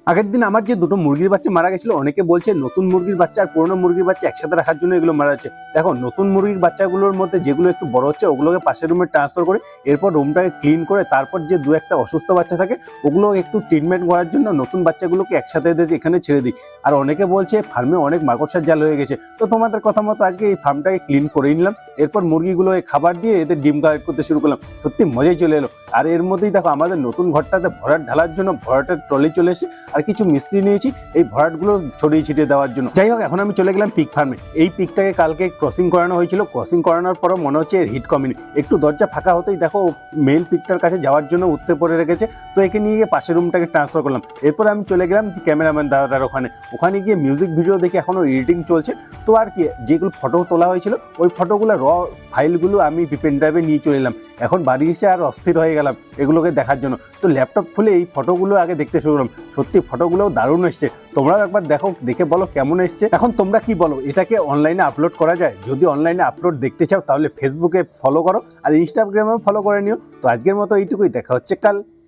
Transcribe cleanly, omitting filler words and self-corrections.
আগের দিন আমার যে দুটো মুরগির বাচ্চা মারা গেছিল, অনেকে বলছে নতুন মুরগির বাচ্চা আর পুরনো মুরগির বাচ্চা একসাথে রাখার জন্য এগুলো মারা যাচ্ছে। দেখো, নতুন মুরগির বাচ্চাগুলোর মধ্যে যেগুলো একটু বড় হচ্ছে ওগুলোকে পাশের রুমে ট্রান্সফার করে এরপর রুমটাকে ক্লিন করে তারপর যে দু একটা অসুস্থ বাচ্চা থাকে ওগুলো একটু ট্রিটমেন্ট করার জন্য নতুন বাচ্চাগুলোকে একসাথে এখানে ছেড়ে দিই। আর অনেকে বলছে ফার্মে অনেক মাকড়সার জাল হয়ে গেছে, তো তোমাদের কথা মতো আজকে এই ফার্মটাকে ক্লিন করে নিলাম। এরপর মুরগিগুলোকে খাবার দিয়ে এদের ডিম কালেক্ট করতে শুরু করলাম। সত্যি মজাই চলে এলো। আর এর মধ্যেই দেখো আমাদের নতুন ঘরটাতে ভরাট ঢালার জন্য ভরাটের ট্রলি চলে এসেছে, আর কিছু মিস্ত্রি নিয়েছি এই ভরাটগুলো ছড়িয়ে ছিটিয়ে দেওয়ার জন্য। যাই হোক, এখন আমি চলে গেলাম পিক ফার্মে। এই পিকটাকে কালকে ক্রসিং করানো হয়েছিল, ক্রসিং করানোর পরও মনে হচ্ছে এর হিট কমেনি। একটু দরজা ফাঁকা হতেই দেখো মেল পিকটার কাছে যাওয়ার জন্য উঠতে পড়ে রেখেছে, তো একে নিয়ে গিয়ে পাশের রুমটাকে ট্রান্সফার করলাম। এরপর আমি চলে গেলাম ক্যামেরাম্যান দাদার ওখানে গিয়ে মিউজিক ভিডিও দেখে এখনও এডিটিং চলছে। তো আর কি, যেগুলো ফটো তোলা হয়েছিল ওই ফটোগুলো ফাইলগুলো আমি পেন ড্রাইভে নিয়ে চলে এলাম। এখন বাড়ি এসে আর অস্থির হয়ে গেলাম এগুলোকে দেখার জন্য। তো ল্যাপটপ খুলে এই ফটোগুলো আগে দেখতে শুরু করলাম। সত্যি ফটোগুলোও দারুণ এসছে, তোমরাও একবার দেখো, দেখে বলো কেমন এসছে। এখন তোমরা কি বলো, এটাকে অনলাইনে আপলোড করা যায়? যদি অনলাইনে আপলোড দেখতে চাও তাহলে ফেসবুকে ফলো করো আর ইনস্টাগ্রামেও ফলো করে নিও। তো আজকের মতো এইটুকুই, দেখা হচ্ছে কাল।